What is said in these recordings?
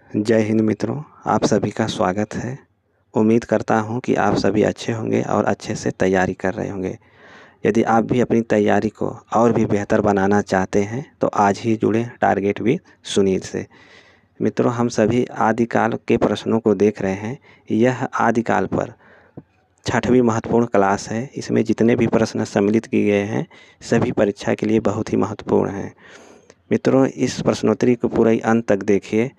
जय हिंद मित्रों, आप सभी का स्वागत है। उम्मीद करता हूं कि आप सभी अच्छे होंगे और अच्छे से तैयारी कर रहे होंगे। यदि आप भी अपनी तैयारी को और भी बेहतर बनाना चाहते हैं तो आज ही जुड़ें टारगेट विद सुनील से। मित्रों, हम सभी आदिकाल के प्रश्नों को देख रहे हैं। यह आदिकाल पर 6वीं महत्वपूर्ण क्लास है। इसमें जितने भी प्रश्न सम्मिलित किए गए हैं सभी परीक्षा के लिए बहुत ही महत्वपूर्ण हैं। मित्रों, इस प्रश्नोत्तरी को पूरे अंत तक देखिए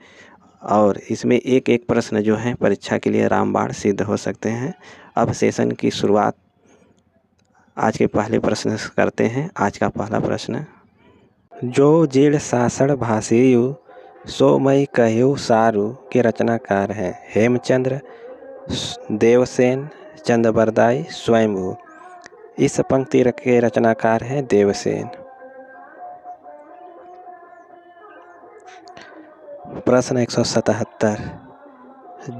और इसमें एक एक प्रश्न जो है परीक्षा के लिए रामबाण सिद्ध हो सकते हैं। अब सेशन की शुरुआत आज के पहले प्रश्न से करते हैं। आज का पहला प्रश्न, जो जेड़ सासण भाषेयु सो मई कहु सारू के रचनाकार हैं। हेमचंद्र, देवसेन, चंद्रबरदाई, स्वयंभू। इस पंक्ति के रचनाकार हैं देवसेन। प्रश्न 177,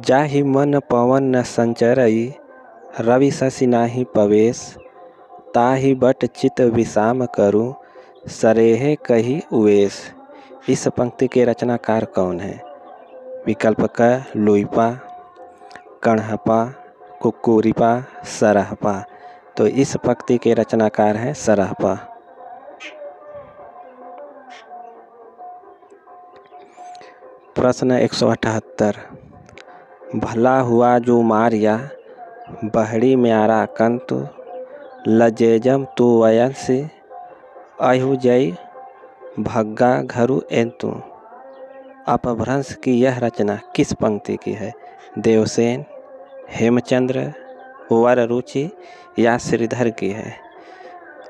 जाहि मन पवन न संचरई रवि शशि नाही पवेश ताहि बट चित विषाम करूं सरेहे कही उवेश। इस पंक्ति के रचनाकार कौन है? विकल्प क लुइपा, कण्हपा, कुक्कुरिपा, सरहपा। तो इस पंक्ति के रचनाकार हैं सरहपा। प्रश्न 178, भला हुआ जो मारिया बहड़ी म्यारा कंतु लजेजम तु वयंसी अहु जय भग्गा घरु एंतु। अपभ्रंश की यह रचना किस पंक्ति की है? देवसेन, हेमचंद्र, वररुचि या श्रीधर की है?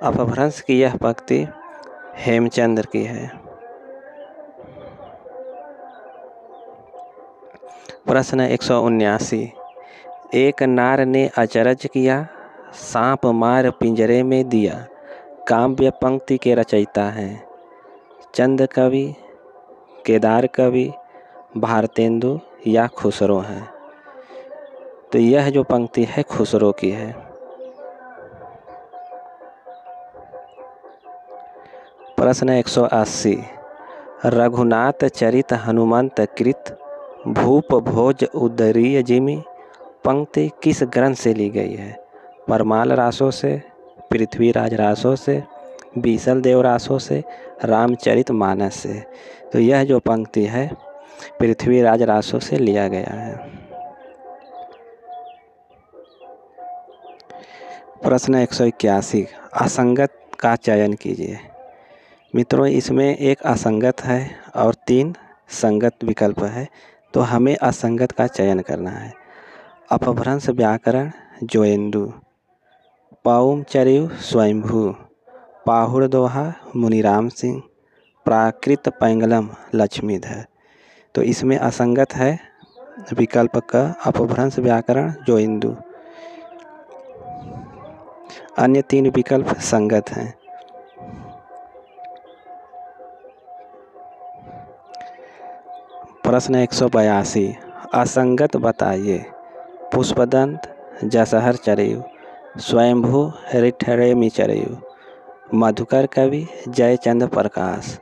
अपभ्रंश की यह पंक्ति हेमचंद्र की है। प्रश्न 179, एक नार ने अचरज किया सांप मार पिंजरे में दिया। काव्य पंक्ति के रचयिता हैं चंद कवि, केदार कवि, भारतेंदु या खुसरो हैं। तो यह जो पंक्ति है खुसरो की है। प्रश्न 180, रघुनाथ चरित हनुमंत कृत भूप भोज उदरीय जिमि पंक्ति किस ग्रंथ से ली गई है? परमाल रासों से, पृथ्वीराज रासों से, बीसल देव रासों से, रामचरित मानस से। तो यह जो पंक्ति है पृथ्वीराज रासों से लिया गया है। प्रश्न 181, असंगत का चयन कीजिए। मित्रों, इसमें एक असंगत है और 3 संगत विकल्प है, तो हमें असंगत का चयन करना है। अपभ्रंश व्याकरण जोएंदु, पाउम चरियु स्वयंभू, पाहुड़ दोहा मुनिराम सिंह, प्राकृत पैंगलम लक्ष्मीधर। तो इसमें असंगत है विकल्प का अपभ्रंश व्याकरण जोएंदु। अन्य 3 विकल्प संगत हैं। प्रश्न 182, असंगत बताइए। पुष्पदंत जसहर चरयु, स्वयंभू रिठरेमि चरयु, मधुकर कवि जयचंद प्रकाश,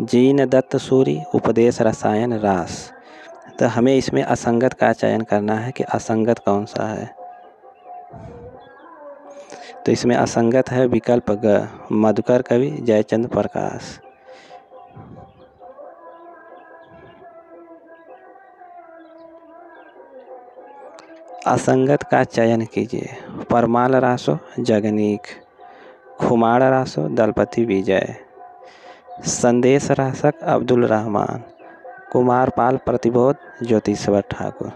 जीन दत्त सूरी उपदेश रसायन रास। तो हमें इसमें असंगत का चयन करना है कि असंगत कौन सा है। तो इसमें असंगत है विकल्प ग, मधुकर कवि जयचंद प्रकाश। असंगत का चयन कीजिए। परमाल रासो जगनीक, खुमाड़ रासो दलपति विजय, संदेश रासक अब्दुल रहमान, कुमारपाल प्रतिबोध ज्योतिश्वर ठाकुर।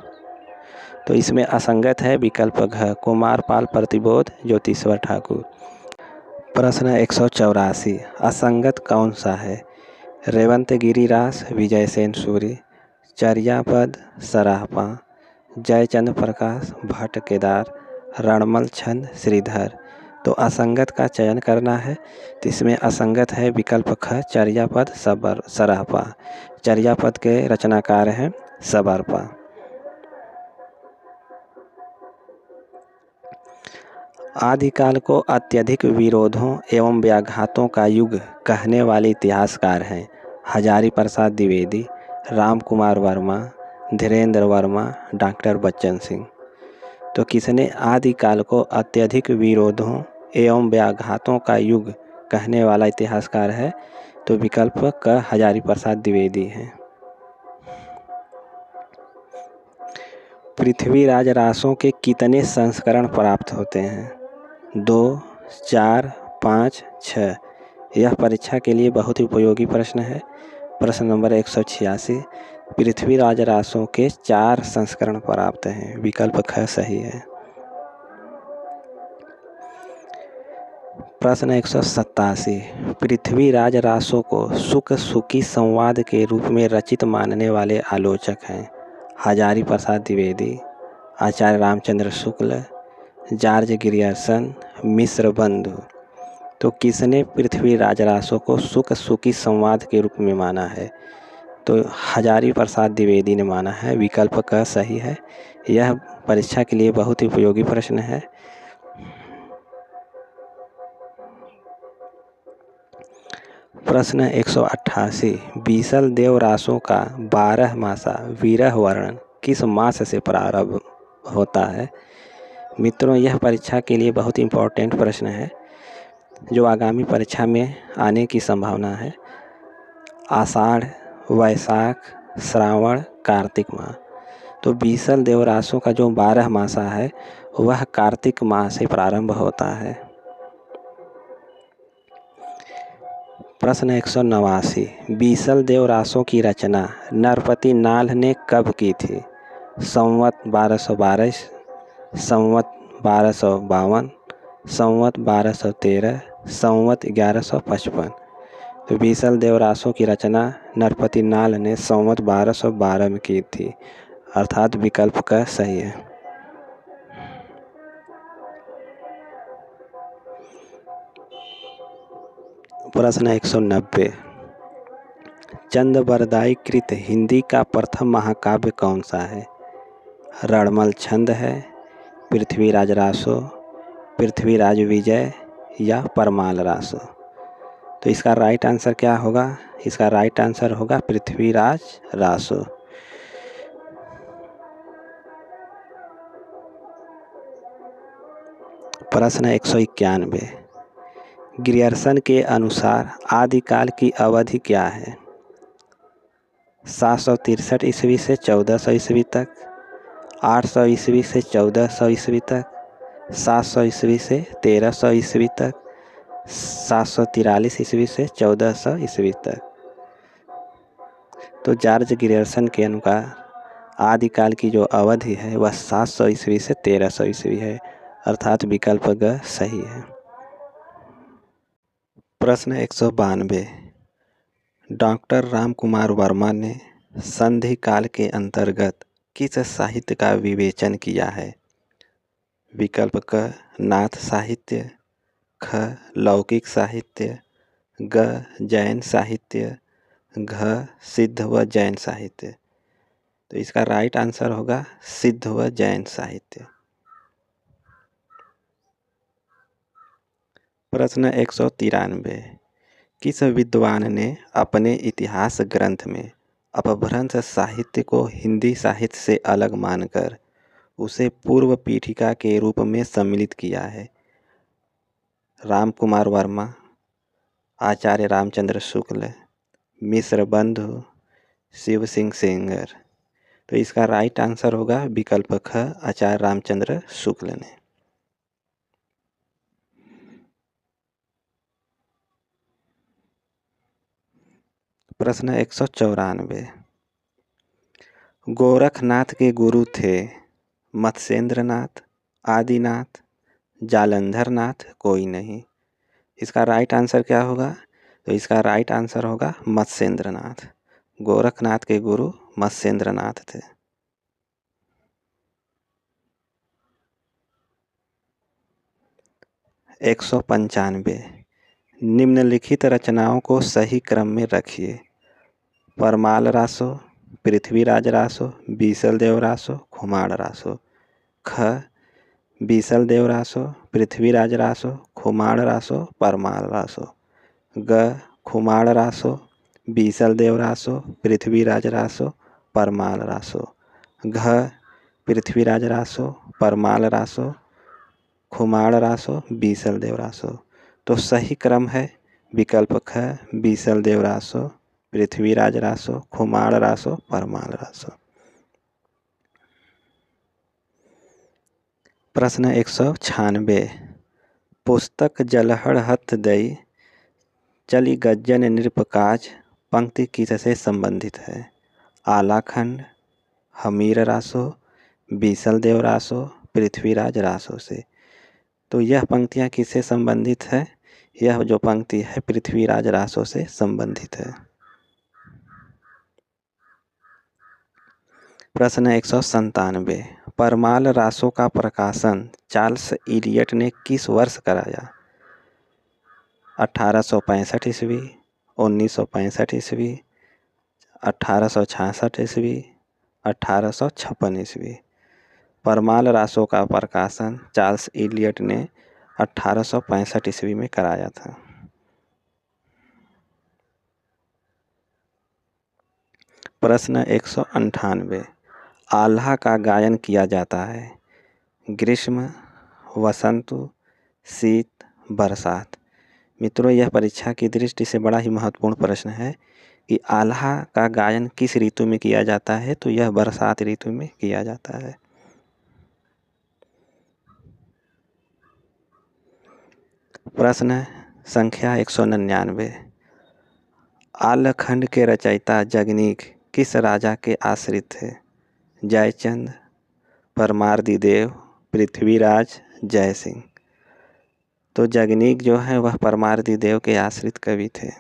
तो इसमें असंगत है विकल्प घ, कुमारपाल प्रतिबोध ज्योतिश्वर ठाकुर। प्रश्न 184, असंगत कौन सा है? रेवंत गिरिरास विजयसेन सूरी, चर्यापद सराहपा, जयचंद प्रकाश भट्ट केदार, रणमल छंद श्रीधर। तो असंगत का चयन करना है। तो इसमें असंगत है विकल्प ख, चर्यापद सराहपा। चर्यापद के रचनाकार हैं सबरपा। आदिकाल को अत्यधिक विरोधों एवं व्याघातों का युग कहने वाले इतिहासकार हैं हजारी प्रसाद द्विवेदी, राम कुमार वर्मा, धीरेन्द्र वर्मा, डॉक्टर बच्चन सिंह। तो किसने आदिकाल को अत्यधिक विरोधों एवं व्याघातों का युग कहने वाला इतिहासकार है? तो विकल्प क हजारी प्रसाद द्विवेदी हैं। पृथ्वीराज रासों के कितने संस्करण प्राप्त होते हैं? 2, 4, 5, 6। यह परीक्षा के लिए बहुत ही उपयोगी प्रश्न है। प्रश्न नंबर 186। पृथ्वीराज रासों के 4 संस्करण प्राप्त हैं। विकल्प ख सही है। प्रश्न 187। पृथ्वीराज रासों को सुख सुखी संवाद के रूप में रचित मानने वाले आलोचक हैं? हजारी प्रसाद द्विवेदी, आचार्य रामचंद्र शुक्ल, जॉर्ज ग्रियर्सन, मिश्र बंधु। तो किसने पृथ्वीराज रासों को सुख सुखी संवाद के रूप में माना है? तो हजारी प्रसाद द्विवेदी ने माना है। विकल्प क सही है। यह परीक्षा के लिए बहुत ही उपयोगी प्रश्न है। प्रश्न 188। बीसल देव रासों का 12 मासा विरह वर्णन किस मास से प्रारंभ होता है? मित्रों, यह परीक्षा के लिए बहुत इम्पोर्टेंट प्रश्न है जो आगामी परीक्षा में आने की संभावना है। आषाढ़, वैशाख, श्रावण, कार्तिक माह। तो बीसल देव रासों का जो 12 मासा है वह कार्तिक माह से प्रारंभ होता है। प्रश्न 189। बीसल देव रासों की रचना नरपति नाल ने कब की थी? संवत 1222, संवत 1252, संवत 1213, संवत 1155। तो बीसल देव रासों की रचना नरपति नाल ने संवत 1212 में की थी, अर्थात विकल्प का सही है। प्रश्न 190। चंदबरदाई कृत हिंदी का प्रथम महाकाव्य कौन सा है? रणमल छंद है, पृथ्वीराज रासो, पृथ्वीराज विजय या परमाल रासो। तो इसका राइट आंसर क्या होगा? इसका राइट आंसर होगा पृथ्वीराज रासो। प्रश्न 191। ग्रियर्सन के अनुसार आदिकाल की अवधि क्या है? 763 ईस्वी से 1400 ईस्वी तक, 800 ईस्वी से 1400 ईस्वी तक, 700 ईस्वी से 1300 ईस्वी तक, 743 ईस्वी से 1400 ईस्वी तक। तो जॉर्ज ग्रियर्सन के अनुसार आदिकाल की जो अवधि है वह 700 ईस्वी से 1300 ईस्वी है, अर्थात विकल्प ग सही है। प्रश्न 192। डॉक्टर रामकुमार वर्मा ने संधि काल के अंतर्गत किस साहित्य का विवेचन किया है? विकल्प क नाथ साहित्य, ख लौकिक साहित्य, ग जैन साहित्य, घ सिद्ध व जैन साहित्य। तो इसका राइट आंसर होगा सिद्ध व जैन साहित्य। प्रश्न 193। किस विद्वान ने अपने इतिहास ग्रंथ में अपभ्रंश साहित्य को हिंदी साहित्य से अलग मानकर उसे पूर्व पीठिका के रूप में सम्मिलित किया है? रामकुमार वर्मा, आचार्य रामचंद्र शुक्ल, मिश्र बंधु, शिव सिंह सेंगर। तो इसका राइट आंसर होगा विकल्प ख आचार्य रामचंद्र शुक्ल ने। प्रश्न 194। गोरखनाथ के गुरु थे मत्स्येंद्रनाथ, आदिनाथ, जालंधर नाथ, कोई नहीं। इसका राइट आंसर क्या होगा? तो इसका राइट आंसर होगा मत्स्येंद्रनाथ। गोरखनाथ के गुरु मत्स्येंद्रनाथ थे। एक 195। निम्नलिखित रचनाओं को सही क्रम में रखिए। परमाल रासो, पृथ्वीराज रासो, बीसल देव रासो, खुमाड़ रासो। ख बीसल देव रासो, पृथ्वीराज रासो, खुमाड़ रासो, परमाल रासो। ग खुमाड़ रासो, बीसल देव रासो, पृथ्वीराज रासो, परमाल रासो। घ पृथ्वीराज रासो, परमाल रासो, खुमाड़ रासो, बीसल देव रासो। तो सही क्रम है विकल्प ख, बीसल देव रासो, पृथ्वीराज रासो, खुमाड़ रासो, परमाल रासो। प्रश्न 196। पुस्तक जलहड़ हथ दई चली गज्जन नृपकाज पंक्ति किससे संबंधित है? आलाखंड, हमीर रासो, बीसल देव रासो, पृथ्वीराज रासो से। तो यह पंक्तियां किससे संबंधित है? यह जो पंक्ति है पृथ्वीराज रासो से संबंधित है। प्रश्न 197। परमाल रासो का प्रकाशन चार्ल्स इलियट ने किस वर्ष कराया? 1865 ईस्वी, 1965 ईस्वी, 1866 ईस्वी, 1856 ईस्वी। परमाल रासो का प्रकाशन चार्ल्स इलियट ने 1865 ईस्वी में कराया था। प्रश्न 198। आल्हा का गायन किया जाता है ग्रीष्म, वसंत, शीत, बरसात। मित्रों, यह परीक्षा की दृष्टि से बड़ा ही महत्वपूर्ण प्रश्न है कि आल्हा का गायन किस ऋतु में किया जाता है? तो यह बरसात ऋतु में किया जाता है। प्रश्न संख्या 199। आल्हखंड के रचयिता जगनीक किस राजा के आश्रित थे? जयचंद, परमार्दिदेव, पृथ्वीराज, जयसिंह। तो जगनीक जो है वह परमार्दिदेव के आश्रित कवि थे।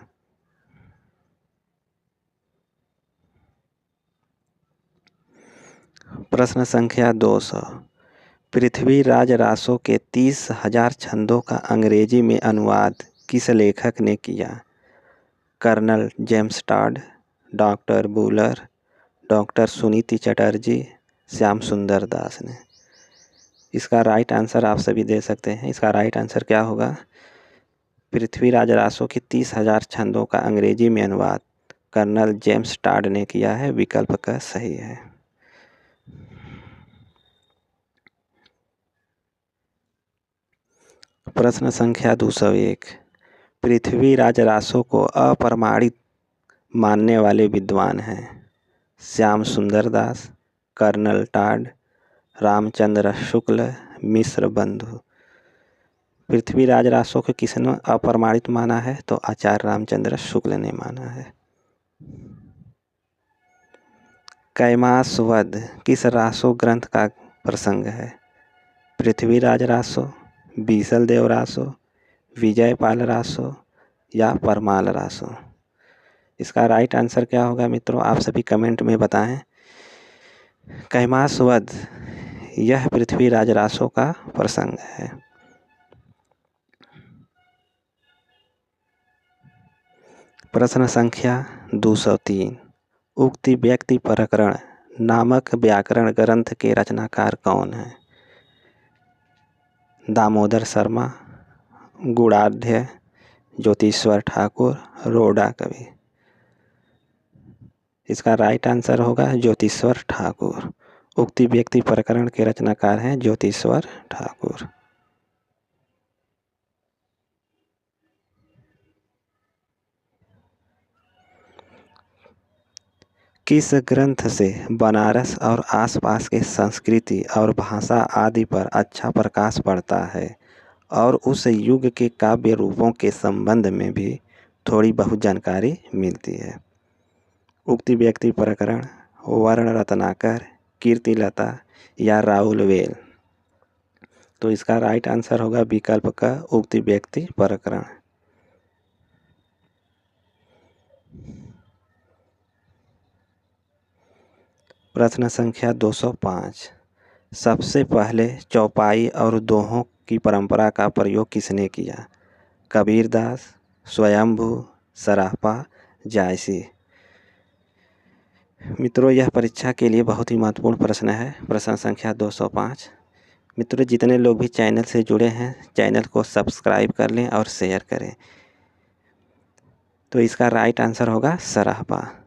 प्रश्न संख्या 200। पृथ्वीराज रासो के 30,000 छंदों का अंग्रेजी में अनुवाद किस लेखक ने किया? Colonel James Tod, doctor Buhler, doctor Suniti Chatterji, Shyam Sundar Das ने। इसका राइट आंसर आप सभी दे सकते हैं। इसका राइट आंसर क्या होगा? पृथ्वीराज रासो की 30,000 छंदों का अंग्रेजी में अनुवाद कर्नल जेम्स टॉड ने किया है। विकल्प का सही है। प्रश्न संख्या 201। पृथ्वीराज रासो को अप्रमाणित मानने वाले विद्वान हैं? श्याम सुंदर दास, कर्नल टॉड, रामचंद्र शुक्ल, मिश्र बंधु। पृथ्वीराज रासो को किसने अप्रमाणित माना है? तो आचार्य रामचंद्र शुक्ल ने माना है। कैमास वध किस रासो ग्रंथ का प्रसंग है? पृथ्वीराज रासो, बीसल देव रासो, विजयपाल रासो या परमाल रासो। इसका राइट आंसर क्या होगा मित्रों? आप सभी कमेंट में बताएं। कैमास वध यह पृथ्वीराज रासो का प्रसंग है। प्रश्न संख्या 203। उक्ति व्यक्ति प्रकरण नामक व्याकरण ग्रंथ के रचनाकार कौन हैं? दामोदर शर्मा, गुणाढ्य, ज्योतिश्वर ठाकुर, रोड़ा कवि। इसका राइट आंसर होगा ज्योतिश्वर ठाकुर। उक्ति व्यक्ति प्रकरण के रचनाकार हैं ज्योतिश्वर ठाकुर। किस ग्रंथ से बनारस और आसपास के संस्कृति और भाषा आदि पर अच्छा प्रकाश पड़ता है और उस युग के काव्य रूपों के संबंध में भी थोड़ी बहुत जानकारी मिलती है? उक्ति व्यक्ति प्रकरण, वर्ण रत्नाकर, कीर्तिलता या राहुल वेल। तो इसका राइट आंसर होगा विकल्प का उक्ति व्यक्ति प्रकरण। प्रश्न संख्या 205। सबसे पहले चौपाई और दोहों की परंपरा का प्रयोग किसने किया? कबीरदास, स्वयंभू, सराफा, जायसी। मित्रों, यह परीक्षा के लिए बहुत ही महत्वपूर्ण प्रश्न है। प्रश्न संख्या 205। मित्रों, जितने लोग भी चैनल से जुड़े हैं चैनल को सब्सक्राइब कर लें और शेयर करें। तो इसका राइट आंसर होगा सराफा।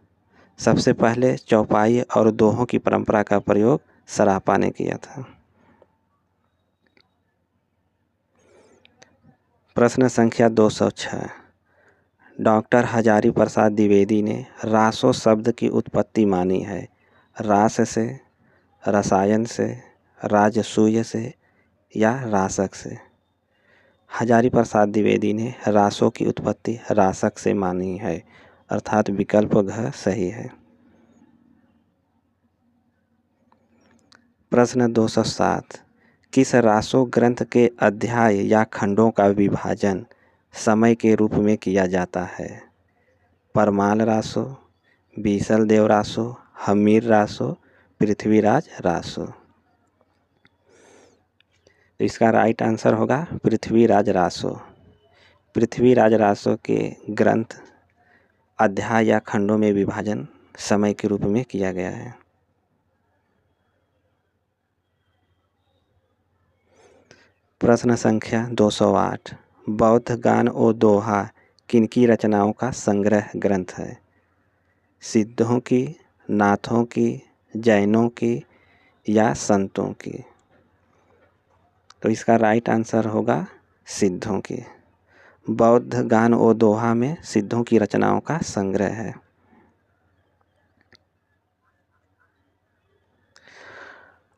सबसे पहले चौपाई और दोहों की परंपरा का प्रयोग सरापा ने किया था। प्रश्न संख्या 206। डॉक्टर हजारी प्रसाद द्विवेदी ने रासो शब्द की उत्पत्ति मानी है। रास से, रसायन से, राजसूय से या रासक से। हजारी प्रसाद द्विवेदी ने रासों की उत्पत्ति रासक से मानी है, अर्थात विकल्प घ सही है। प्रश्न 207। किस रासो ग्रंथ के अध्याय या खंडों का विभाजन समय के रूप में किया जाता है? परमाल रासो, बीसल देव रासो, हमीर रासो, पृथ्वीराज रासो। तो इसका राइट आंसर होगा पृथ्वीराज रासो। पृथ्वीराज रासो के ग्रंथ अध्याय या खंडों में विभाजन समय के रूप में किया गया है। प्रश्न संख्या 208। बौद्ध गान ओ दोहा किनकी रचनाओं का संग्रह ग्रंथ है? सिद्धों की, नाथों की, जैनों की या संतों की? तो इसका राइट आंसर होगा सिद्धों की। बौद्ध गान ओ दोहा में सिद्धों की रचनाओं का संग्रह है।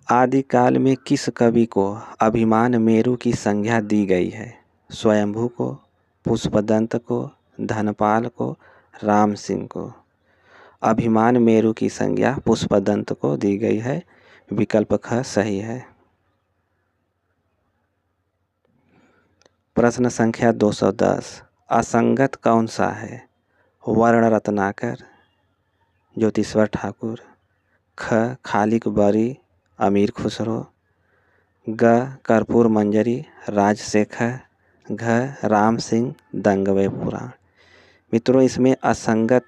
आदिकाल में किस कवि को अभिमान मेरु की संज्ञा दी गई है? स्वयंभू को, पुष्पदंत को, धनपाल को, राम सिंह को। अभिमान मेरु की संज्ञा पुष्पदंत को दी गई है, विकल्प ख सही है। प्रश्न संख्या 210। असंगत कौन सा है? वर्ण रत्नाकर, ज्योतिश्वर ठाकुर, ख खालिक बरी, अमीर खुसरो, ग कर्पूर मंजरी, राजशेखर, घ राम सिंह, दंगवे पुराण। मित्रों, इसमें असंगत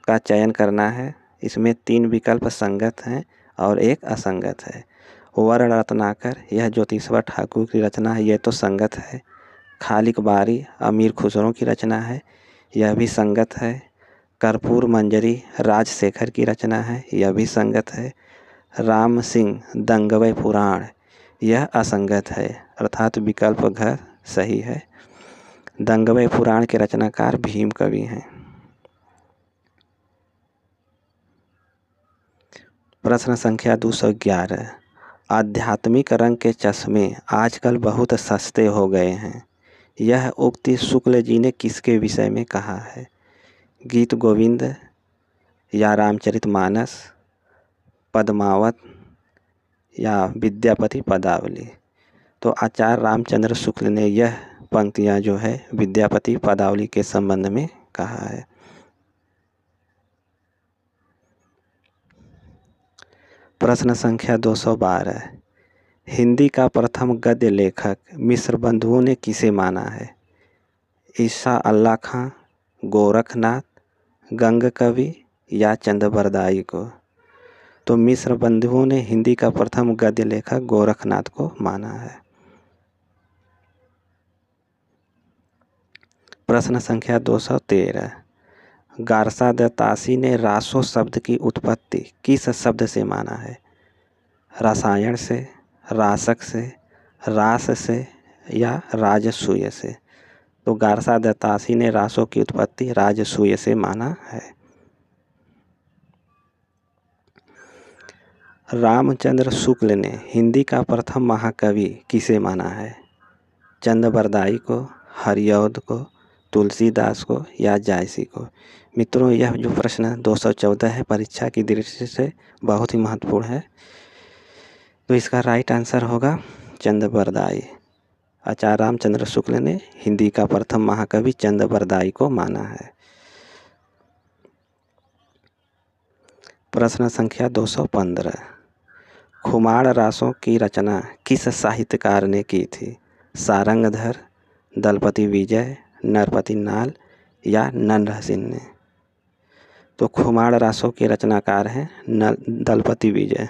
का चयन करना है। इसमें 3 विकल्प संगत हैं और 1 असंगत है। वर्ण रत्नाकर यह ज्योतिश्वर ठाकुर की रचना है, यह तो संगत है। खालिक बारी अमीर खुसरो की रचना है, यह भी संगत है। कर्पूर मंजरी राजशेखर की रचना है, यह भी संगत है। राम सिंह दंगवे पुराण यह असंगत है, अर्थात विकल्प घ सही है। दंगवे पुराण के रचनाकार भीम कवि हैं। प्रश्न संख्या 211। आध्यात्मिक रंग के चश्मे आजकल बहुत सस्ते हो गए हैं, यह उक्ति शुक्ल जी ने किसके विषय में कहा है? गीत गोविंद या रामचरितमानस, पद्मावत या विद्यापति पदावली? तो आचार्य रामचंद्र शुक्ल ने यह पंक्तियां जो है विद्यापति पदावली के संबंध में कहा है। प्रश्न संख्या 212। हिंदी का प्रथम गद्य लेखक मिश्र बंधुओं ने किसे माना है? ईसा अल्लाह खां, गोरखनाथ, गंग कवि या चंदबरदाई को? तो मिश्र बंधुओं ने हिंदी का प्रथम गद्य लेखक गोरखनाथ को माना है। प्रश्न संख्या 213। गारसा दत्तासी ने रासो शब्द की उत्पत्ति किस शब्द से माना है? रसायन से, रासक से, रास से या राजसूय से? तो गारसा दत्तासी ने रासों की उत्पत्ति राजसूय से माना है। रामचंद्र शुक्ल ने हिंदी का प्रथम महाकवि किसे माना है? चंदबरदाई को, हरिऔध को, तुलसीदास को या जायसी को? मित्रों, यह जो प्रश्न 214 है परीक्षा की दृष्टि से बहुत ही महत्वपूर्ण है। तो इसका राइट आंसर होगा चंदबरदाई। आचार्य रामचंद्र शुक्ल ने हिंदी का प्रथम महाकवि चंदबरदाई को माना है। प्रश्न संख्या 215। खुमार रासों की रचना किस साहित्यकार ने की थी? सारंगधर, दलपति विजय, नरपति नाल या नरसिंह सिंह ने? तो खुमार रासों के रचनाकार हैं दलपति विजय।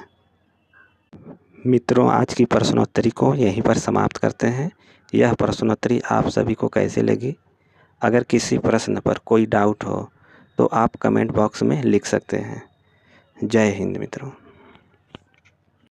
मित्रों, आज की प्रश्नोत्तरी को यहीं पर समाप्त करते हैं। यह प्रश्नोत्तरी आप सभी को कैसे लगी? अगर किसी प्रश्न पर कोई डाउट हो तो आप कमेंट बॉक्स में लिख सकते हैं। जय हिंद मित्रों।